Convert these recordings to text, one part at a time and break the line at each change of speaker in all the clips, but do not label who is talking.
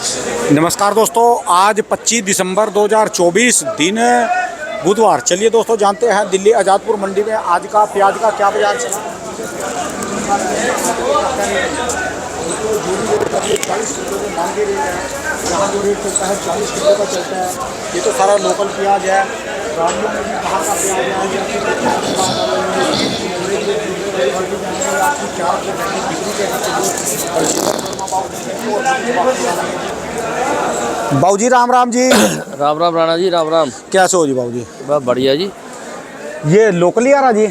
नमस्कार दोस्तों, आज 25 दिसंबर 2024 दिन बुधवार। चलिए दोस्तों जानते हैं दिल्ली आज़ादपुर मंडी में आज का प्याज का क्या बाजार चला। यहाँ जो रेट चलता है 40 रुपये का चलता है। ये तो सारा लोकल प्याज है। गाड़ियों में भी बाहर का प्याज है। बाबूजी राम राम जी।
राम राम राणा जी, राम राम।
कैसे हो जी बाबूजी?
बस बढ़िया जी।
ये लोकल ही आ रहा जी?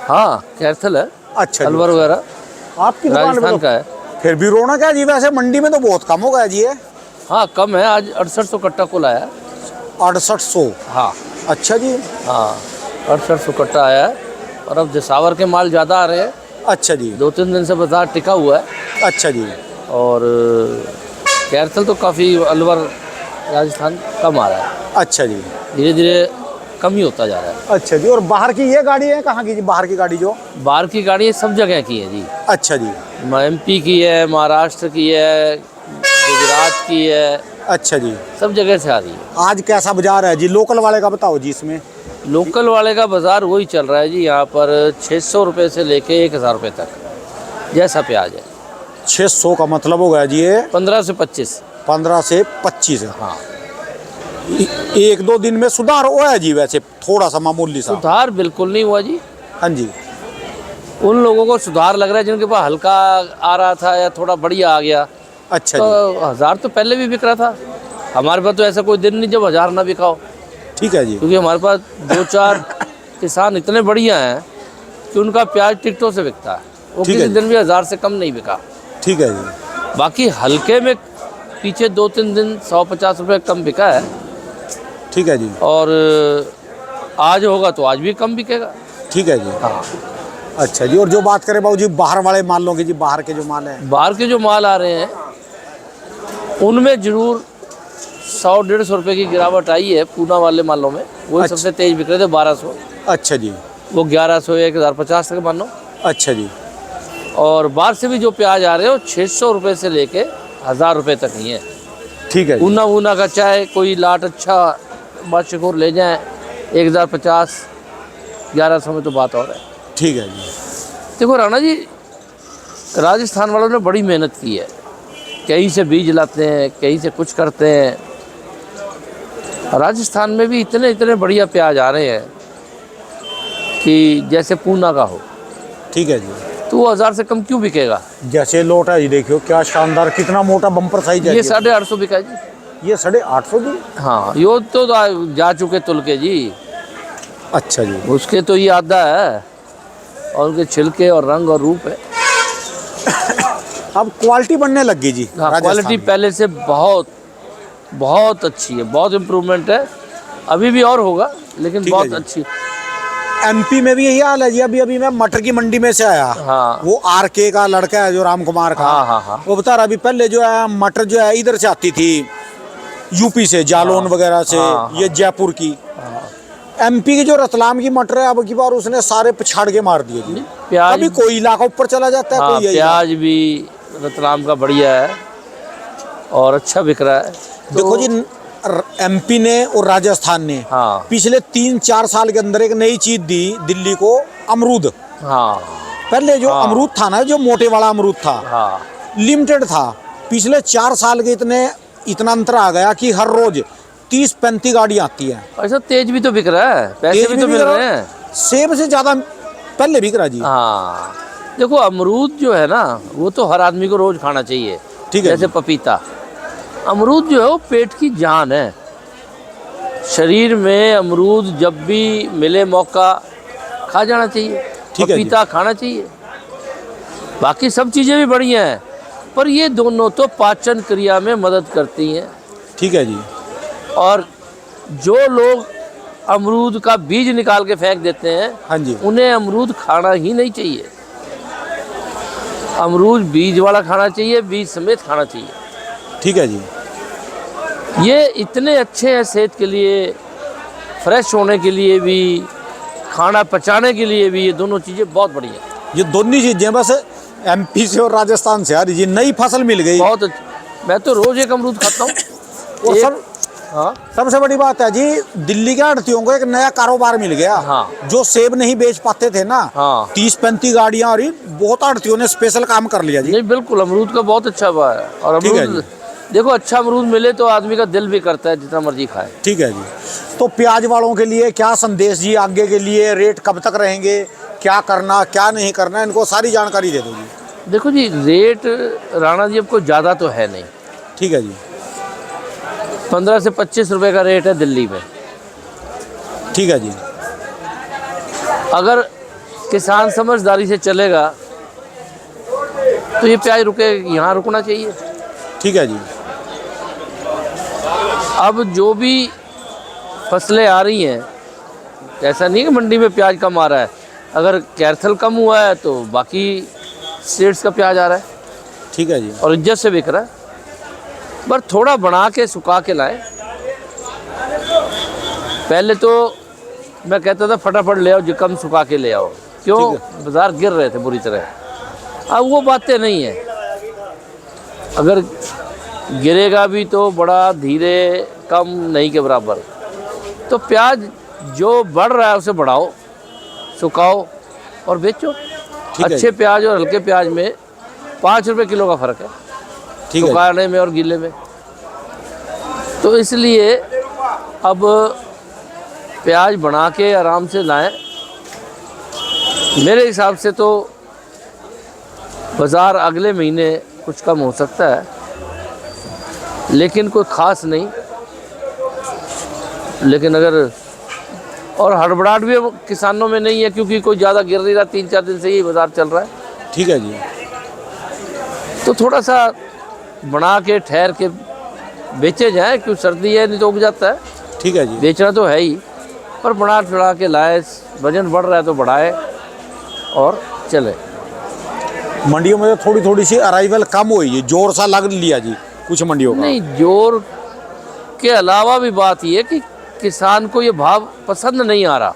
हाँ, कैर्थल है।
अच्छा,
अलवर वगैरह
आपकी दुकान
राजस्थान का है।
फिर भी रौनक है जी। वैसे मंडी में तो बहुत कम हो गया जी ये।
हाँ, कम है। आज 6800 कट्टा कुल आया।
6800?
हाँ।
अच्छा जी।
हाँ, 6800 कट्टा आया है। और अब जसावर के माल ज़्यादा आ रहे हैं।
अच्छा जी।
2-3 दिन से बाजार टिका हुआ है।
अच्छा जी।
और कैर्थल तो काफ़ी, अलवर राजस्थान कम आ रहा है।
अच्छा जी।
धीरे धीरे कम ही होता जा रहा है।
अच्छा जी। और बाहर की ये गाड़ी है कहाँ की जी? बाहर की गाड़ी जो
बाहर की गाड़ी सब जगह की है जी।
अच्छा जी।
MP की है, महाराष्ट्र की है, गुजरात की है।
अच्छा जी।
सब जगह से आ रही है।
आज कैसा बाजार है जी? लोकल वाले का बताओ जी। इसमें
लोकल वाले का बाजार वही चल रहा है जी। यहाँ पर 600 रुपये से लेके 1000 रुपये तक जैसा प्याज है।
600 का मतलब हो गया जी ये
15 से 25।
15 से 25 है।
हाँ,
एक दो दिन में सुधार हुआ है जी? वैसे थोड़ा सा मामूली सा?
सुधार बिल्कुल नहीं हुआ जी।
हाँ जी।
उन लोगों को सुधार लग रहा है जिनके पास हल्का आ रहा था या थोड़ा बढ़िया आ गया।
अच्छा
तो
जी।
1000 तो पहले भी बिक रहा था। हमारे पास तो ऐसा कोई दिन नहीं जब 1000 ना बिका हो।
ठीक है जी।
क्योंकि हमारे पास 2-4 किसान इतने बढ़िया हैं कि उनका प्याज टिकटों से बिकता है। वो
ठीक है
किसी
जी।
दिन भी 1000 से कम नहीं बिका।
ठीक है जी।
बाकी हल्के में पीछे 2-3 दिन 150 रुपये कम बिका है।
ठीक है जी।
और आज होगा तो आज भी कम बिकेगा।
ठीक है जी।
हाँ।
अच्छा जी। और जो बात करें बाबूजी बाहर वाले मालों की जी, बाहर के जो माल हैं?
बाहर के जो माल आ रहे हैं उनमें जरूर 100-150 रुपये की गिरावट आई है। पूना वाले मालों में वही
अच्छा।
सबसे तेज बिक रहे थे 1200।
अच्छा जी।
वो 1100 या 1050 तक मानो।
अच्छा जी।
और बाहर से भी जो प्याज आ रहे हैं वो 600 रुपये से लेके 1000 रुपये तक ही है।
ठीक है जी।
ऊना ऊना का चाहे कोई लाट अच्छा बादशाह ले जाए 1050 1100 में तो बात और है।
ठीक है जी।
देखो राणा जी, राजस्थान वालों ने बड़ी मेहनत की है। कहीं से बीज लाते हैं, कहीं से कुछ करते हैं। राजस्थान में भी इतने इतने बढ़िया प्याज आ रहे हैं कि जैसे पूना का हो।
ठीक है जी।
तो वो 1000 से कम क्यों बिकेगा?
जैसे लोट है जी, देखियो क्या शानदार, कितना मोटा बम्पर साइज है।
ये 850 बिका जी।
ये 850 जी?
हाँ, यो तो जा चुके तुल के जी।
अच्छा जी।
उसके तो ये आधा है और उनके छिलके और रंग और रूप है।
अब क्वालिटी बनने लग गई जी।
हाँ, क्वालिटी पहले से बहुत बहुत अच्छी है। बहुत इम्प्रूवमेंट है। अभी भी और होगा लेकिन बहुत अच्छी।
MP में भी यही हाल है जी। अभी अभी मैं मटर की मंडी में से आया।
हाँ।
वो RK का लड़का है जो राम कुमार का।
हाँ हाँ हाँ।
वो बता रहा अभी पहले जो है मटर जो है इधर से आती थी, UP से, जालौन वगैरह से। ये जयपुर की। MP की जो रतलाम की मटर है अब की बार उसने सारे पछाड़ के मार दिए जी।
प्याज
अभी कोई इलाका ऊपर चला जाता है।
हाँ,
कोई
प्याज भी रतलाम का बढ़िया है और अच्छा बिक रहा है।
देखो जी, MP ने और राजस्थान ने
हाँ।
पिछले 3-4 साल के अंदर एक नई चीज दी दिल्ली को, अमरूद।
हाँ।
पहले जो अमरूद था ना, जो मोटे वाला अमरूद था,
हाँ।
लिमिटेड था। पिछले 4 साल के इतना अंतर आ गया कि हर रोज 30-35 गाड़ी आती है।
ऐसा तेज भी तो बिक रहा है, पैसे भी तो मिल रहे हैं।
सेब से ज्यादा पहले बिक रहा जी।
हाँ, देखो अमरूद जो है ना वो तो हर आदमी को रोज खाना चाहिए।
ठीक है।
जैसे पपीता, अमरूद जो है वो पेट की जान है। शरीर में अमरूद जब भी मिले मौका खा जाना चाहिए। पपीता खाना चाहिए। बाकी सब चीज़ें भी बढ़िया हैं पर ये दोनों तो पाचन क्रिया में मदद करती हैं।
ठीक है जी।
और जो लोग अमरूद का बीज निकाल के फेंक देते हैं,
हाँ जी,
उन्हें अमरूद खाना ही नहीं चाहिए। अमरूद बीज वाला खाना चाहिए, बीज समेत खाना चाहिए।
ठीक है जी।
ये इतने अच्छे हैं सेहत के लिए, फ्रेश होने के लिए भी, खाना पचाने के लिए भी। ये दोनों चीज़ें बहुत बढ़िया हैं।
ये दोनों चीज़ें बस MP से और राजस्थान से आ रही जी। नई फसल मिल गई।
बहुत मैं तो रोज एक अमरूद खाता हूँ।
और
एक-
सब
हाँ
सबसे बड़ी बात है जी, दिल्ली के आड़तियों को एक नया कारोबार मिल गया।
हाँ।
जो सेब नहीं बेच पाते थे ना,
हाँ।
30-35 गाड़ियां और बहुत आड़तियों ने स्पेशल काम कर लिया जी।
नहीं बिल्कुल, अमरूद का बहुत अच्छा भाव है। और
ठीक है
अमरूद देखो, अच्छा अमरूद मिले तो आदमी का दिल भी करता है जितना मर्जी खाए।
ठीक है जी। तो प्याज वालों के लिए क्या संदेश जी, आगे के लिए रेट कब तक रहेंगे, क्या करना क्या नहीं करना, इनको सारी जानकारी दे दो जी।
देखो जी, रेट राणा जी अब कोई ज़्यादा तो है नहीं।
ठीक है जी।
15 से 25 रुपए का रेट है दिल्ली में।
ठीक है जी।
अगर किसान समझदारी से चलेगा तो ये प्याज यहाँ रुकना चाहिए।
ठीक है जी।
अब जो भी फसलें आ रही हैं, ऐसा नहीं कि मंडी में प्याज कम आ रहा है। अगर कैर्थल कम हुआ है तो बाकी स्टेट्स का प्याज आ रहा है
ठीक है जी।
और इज्जत से बिक रहा है। पर थोड़ा बना के सुखा के लाएं। पहले तो मैं कहता था फटाफट ले आओ, जो कम सुखा के ले आओ, क्यों बाजार गिर रहे थे बुरी तरह। अब वो बातें नहीं है। अगर गिरेगा भी तो बड़ा धीरे, कम नहीं के बराबर। तो प्याज जो बढ़ रहा है उसे बढ़ाओ, सुखाओ और बेचो।
ठीक है
अच्छे प्याज और हल्के प्याज में 5 रुपए किलो का फ़र्क है,
ठीक है।
सुखाने में और गीले में। तो इसलिए अब प्याज बना के आराम से लाएं। मेरे हिसाब से तो बाज़ार अगले महीने कुछ कम हो सकता है, लेकिन कोई ख़ास नहीं। लेकिन अगर और हड़बड़ाहट भी अब किसानों में नहीं है, क्योंकि कोई ज़्यादा गिर नहीं रहा। 3-4 दिन से ही बाज़ार चल रहा है।
ठीक है जी।
तो थोड़ा सा बना के ठहर के बेचे जाए, क्यों सर्दी है नहीं तो उग जाता है।
ठीक है जी।
बेचना तो है ही, पर बना ठड़ा के लाए। वजन बढ़ रहा है तो बढ़ाए और चले।
मंडियों में तो थोड़ी थोड़ी सी अराइवल कम हुई है, जोर सा लग लिया जी कुछ मंडियों का।
नहीं, जोर के अलावा भी बात यह है कि किसान को ये भाव पसंद नहीं आ रहा।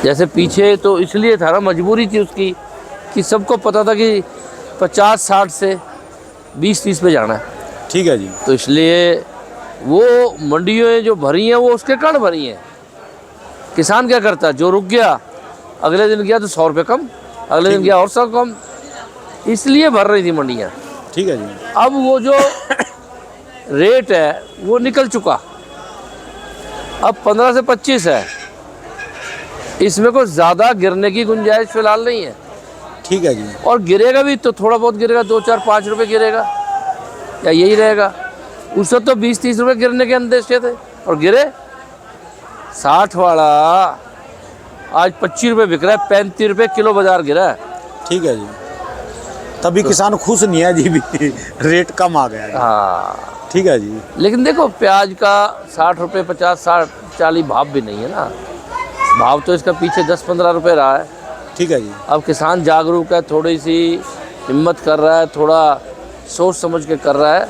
जैसे पीछे तो इसलिए था ना, मजबूरी थी उसकी, कि सबको पता था कि 50-60 से 20-30 पे जाना है।
ठीक है जी।
तो इसलिए वो मंडियों जो भरी हैं वो उसके कारण भरी हैं। किसान क्या करता है, जो रुक गया अगले दिन गया तो 100 रुपये कम, अगले दिन गया और 100 कम, इसलिए भर रही थी मंडियाँ।
ठीक है जी।
अब वो जो रेट है वो निकल चुका, अब 15 से 25 है। इसमें कुछ ज़्यादा गिरने की गुंजाइश फिलहाल नहीं है।
ठीक है जी।
और गिरेगा भी तो थोड़ा बहुत गिरेगा, 2-4-5 रुपये गिरेगा या यही रहेगा। उससे तो 20-30 रुपये गिरने के अंदेशे थे और गिरे। 60 वाला आज 25 रुपये बिक रहा है, 35 रुपये किलो बाजार गिरा है।
ठीक है जी। तभी किसान खुश नहीं है जी, भी रेट कम आ गया है।
हाँ,
ठीक है जी।
लेकिन देखो प्याज का 60 रुपये, 50-60-40 भाव भी नहीं है ना। भाव तो इसका पीछे 10-15 रुपये रहा है।
ठीक है जी।
अब किसान जागरूक है, थोड़ी सी हिम्मत कर रहा है, थोड़ा सोच समझ के कर रहा है,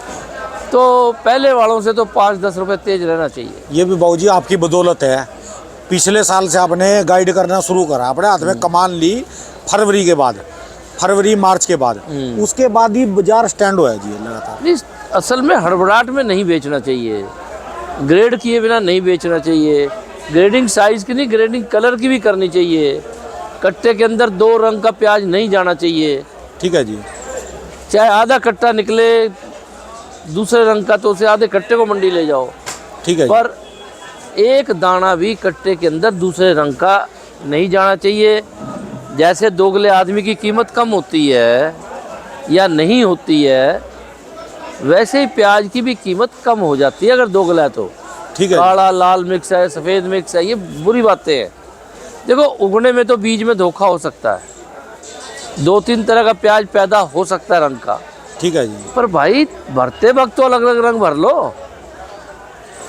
तो पहले वालों से तो 5-10 रुपये तेज रहना चाहिए।
ये भी बाबूजी आपकी बदौलत है। पिछले साल से आपने गाइड करना शुरू करा, अपने हाथ में कमान ली फरवरी के बाद, फरवरी मार्च के बाद, उसके बाद ही बाजार स्टैंड हुआ है जी लगातार।
नहीं, असल में हड़बड़ाहट में नहीं बेचना चाहिए, ग्रेड किए बिना नहीं बेचना चाहिए। ग्रेडिंग साइज़ की नहीं, ग्रेडिंग कलर की भी करनी चाहिए। कट्टे के अंदर 2 रंग का प्याज नहीं जाना चाहिए।
ठीक है जी।
चाहे आधा कट्टा निकले दूसरे रंग का तो उसे आधे कट्टे को मंडी ले जाओ,
ठीक है जी।
पर एक दाना भी कट्टे के अंदर दूसरे रंग का नहीं जाना चाहिए। जैसे दोगले आदमी की कीमत कम होती है या नहीं होती है, वैसे ही प्याज की भी कीमत कम हो जाती है अगर दोगला है तो।
ठीक है।
काला लाल मिक्स है, सफ़ेद मिक्स है, ये बुरी बातें हैं। देखो, उगने में तो बीज में धोखा हो सकता है, 2-3 तरह का प्याज पैदा हो सकता है रंग का।
ठीक है जी।
पर भाई भरते वक्त तो अलग अलग रंग भर लो।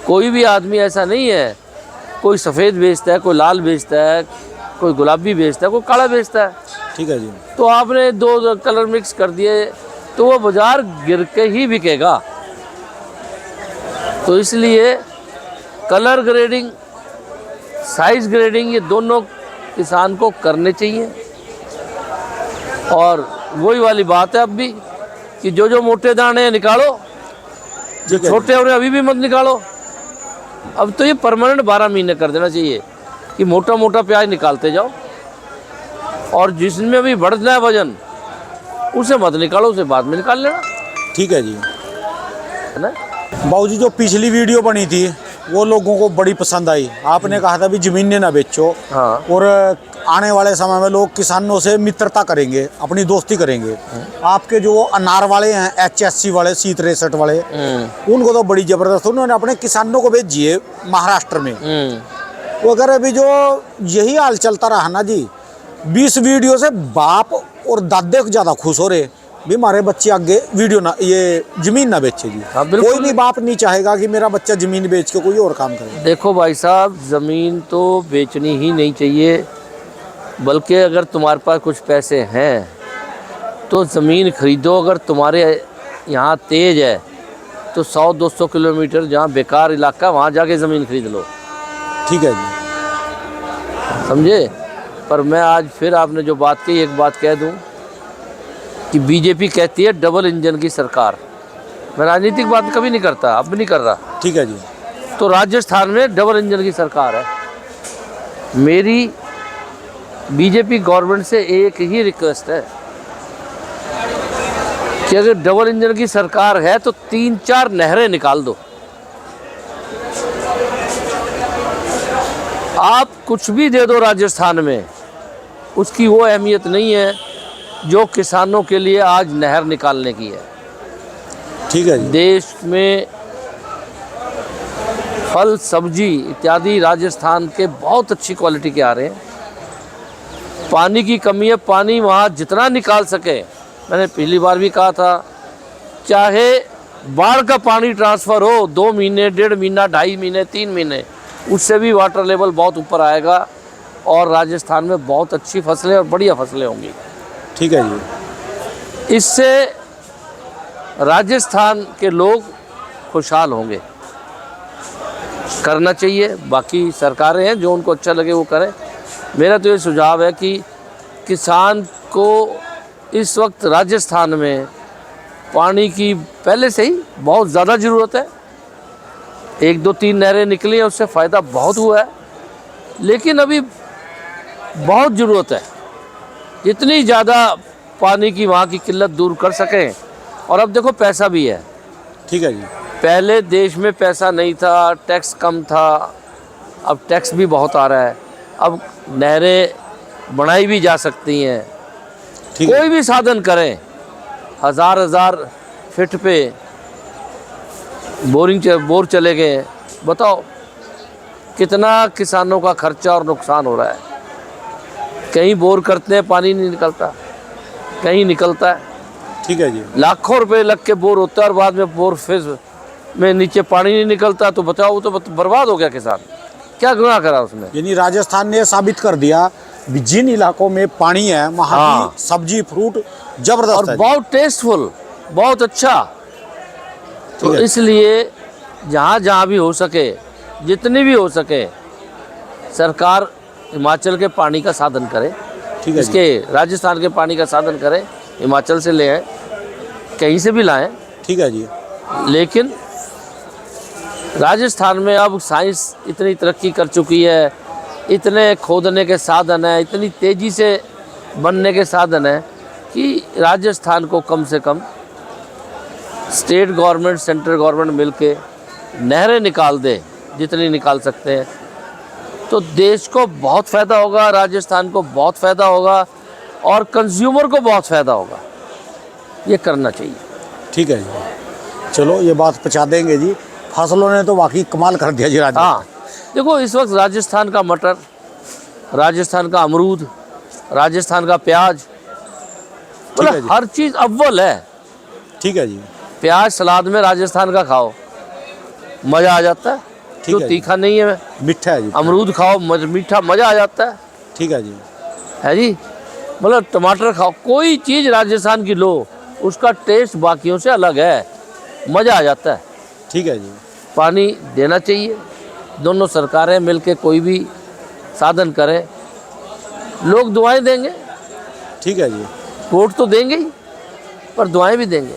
कोई भी आदमी ऐसा नहीं है, कोई सफ़ेद बेचता है, कोई लाल बेचता है, कोई गुलाबी बेचता है, कोई काला बेचता है।
ठीक है जी।
तो आपने 2 कलर मिक्स कर दिए तो वो बाजार गिर के ही बिकेगा। तो इसलिए कलर ग्रेडिंग, साइज ग्रेडिंग, ये दोनों किसान को करने चाहिए। और वही वाली बात है अब भी कि जो जो मोटे दाने हैं निकालो, जो
ठीक है
छोटे हो रहे हैं अभी भी मत निकालो। अब तो ये परमानेंट 12 महीने कर देना चाहिए कि मोटा मोटा प्याज निकालते जाओ, और जिसमें भी बढ़ना है वजन उसे मत निकालो, उसे बाद में निकाल लेना,
ठीक है जी।
है ना।
बाबूजी जो पिछली वीडियो बनी थी वो लोगों को बड़ी पसंद आई। आपने कहा था भी जमीनें ना बेचो,
हाँ।
और आने वाले समय में लोग किसानों से मित्रता करेंगे, अपनी दोस्ती करेंगे। आपके जो अनार वाले हैं, HSC वाले, C63 वाले, उनको तो बड़ी जबरदस्त, उन्होंने अपने किसानों को भेजी है महाराष्ट्र में। वो अगर अभी जो यही हाल चलता रहा ना जी, 20 वीडियो से बाप और दादे को ज़्यादा खुश हो रहे भी हमारे बच्चे आगे वीडियो ना, ये जमीन ना बेचे जी।
हाँ, बिल्कुल।
कोई भी बाप नहीं चाहेगा कि मेरा बच्चा जमीन बेच के कोई और काम करे।
देखो भाई साहब, ज़मीन तो बेचनी ही नहीं चाहिए, बल्कि अगर तुम्हारे पास कुछ पैसे हैं तो ज़मीन खरीदो। अगर तुम्हारे यहाँ तेज है तो 100-200 किलोमीटर जहाँ बेकार इलाका वहाँ जाके ज़मीन खरीद लो,
ठीक है जी।
समझे। पर मैं आज फिर आपने जो बात कही, एक बात कह दूँ कि बीजेपी कहती है डबल इंजन की सरकार। मैं राजनीतिक बात कभी नहीं करता, अब भी नहीं कर रहा।
ठीक है जी।
तो राजस्थान में डबल इंजन की सरकार है। मेरी बीजेपी गवर्नमेंट से एक ही रिक्वेस्ट है कि अगर डबल इंजन की सरकार है तो 3-4 नहरें निकाल दो। आप कुछ भी दे दो राजस्थान में, उसकी वो अहमियत नहीं है जो किसानों के लिए आज नहर निकालने की है।
ठीक है जी।
देश में फल सब्जी इत्यादि राजस्थान के बहुत अच्छी क्वालिटी के आ रहे हैं। पानी की कमी है, पानी वहाँ जितना निकाल सके, मैंने पिछली बार भी कहा था, चाहे बाढ़ का पानी ट्रांसफ़र हो 2 महीने, 1.5 महीना, 2.5 महीने, 3 महीने, उससे भी वाटर लेवल बहुत ऊपर आएगा और राजस्थान में बहुत अच्छी फसलें और बढ़िया फसलें होंगी।
ठीक है जी।
इससे राजस्थान के लोग खुशहाल होंगे। करना चाहिए, बाकी सरकारें हैं जो उनको अच्छा लगे वो करें। मेरा तो ये सुझाव है कि किसान को इस वक्त राजस्थान में पानी की पहले से ही बहुत ज़्यादा ज़रूरत है। 1-2-3 नहरें निकली हैं, उससे फ़ायदा बहुत हुआ है, लेकिन अभी बहुत ज़रूरत है जितनी ज़्यादा पानी की वहाँ की किल्लत दूर कर सकें। और अब देखो पैसा भी है।
ठीक है जी।
पहले देश में पैसा नहीं था, टैक्स कम था, अब टैक्स भी बहुत आ रहा है। अब नहरें बनाई भी जा सकती हैं,
ठीक है।
कोई भी साधन करें, 1000 फीट पे बोर चले गए। बताओ कितना किसानों का खर्चा और नुकसान हो रहा है। कहीं बोर करते हैं पानी नहीं निकलता, कहीं निकलता है।
ठीक है जी।
लाखों रुपए लग के बोर होता है और बाद में बोर फिर में नीचे पानी नहीं निकलता, तो बताओ वो तो बर्बाद हो गया किसान। क्या गुनाह करा उसने।
यानी राजस्थान ने साबित कर दिया कि जिन इलाकों में पानी है वहाँ
हाँ।
की सब्जी फ्रूट जबरदस्त
और
है।
बहुत टेस्टफुल, बहुत अच्छा। तो
ठीक है।
इसलिए जहाँ जहाँ भी हो सके, जितनी भी हो सके, सरकार हिमाचल के पानी का साधन करे।
ठीक है जी।
इसके राजस्थान के पानी का साधन करें, हिमाचल से ले आए, कहीं से भी लाएं।
ठीक है जी।
लेकिन राजस्थान में अब साइंस इतनी तरक्की कर चुकी है, इतने खोदने के साधन हैं, इतनी तेज़ी से बनने के साधन हैं कि राजस्थान को कम से कम स्टेट गवर्नमेंट, सेंट्रल गवर्नमेंट मिलके नहरें निकाल दे जितनी निकाल सकते हैं, तो देश को बहुत फ़ायदा होगा, राजस्थान को बहुत फ़ायदा होगा और कंज्यूमर को बहुत फ़ायदा होगा। ये करना चाहिए।
ठीक है जी। चलो ये बात पहुँचा देंगे जी। फसलों ने तो वाकई कमाल कर दिया जी राजस्थान।
हाँ, देखो इस वक्त राजस्थान का मटर, राजस्थान का अमरूद, राजस्थान का प्याज,
ठीक है
मतलब
जी।
हर चीज़ अव्वल है।
ठीक है जी।
प्याज सलाद में राजस्थान का खाओ, मज़ा आ जाता है।
ठीक
जो
है जी।
तीखा नहीं है,
मिठा है जी।
अमरूद खाओ, मीठा, मज़ा आ जाता है।
ठीक है जी।
है जी। मतलब टमाटर खाओ, कोई चीज़ राजस्थान की लो, उसका टेस्ट बाकियों से अलग है, मज़ा आ जाता है।
ठीक है जी।
पानी देना चाहिए। दोनों सरकारें मिलके कोई भी साधन करें, लोग दुआएं देंगे,
ठीक है जी।
वोट तो देंगे ही। पर दुआएं भी देंगे।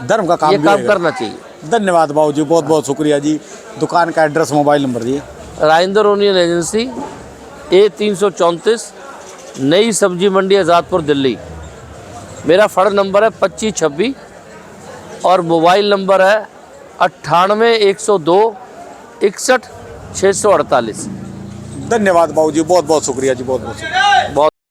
धर्म का काम
ये
भी
काम
होएगा।
करना चाहिए।
धन्यवाद बाबू जी, बहुत बहुत शुक्रिया जी। दुकान का एड्रेस, मोबाइल नंबर जी।
राजेंद्र ओनियन एजेंसी, A334, नई सब्जी मंडी, आज़ादपुर, दिल्ली। मेरा फ़र्द नंबर है 2526 और मोबाइल नंबर है 98 102 61 648।
धन्यवाद बाबू जी, बहुत बहुत शुक्रिया जी, बहुत बहुत शुक्रिया।
बहुत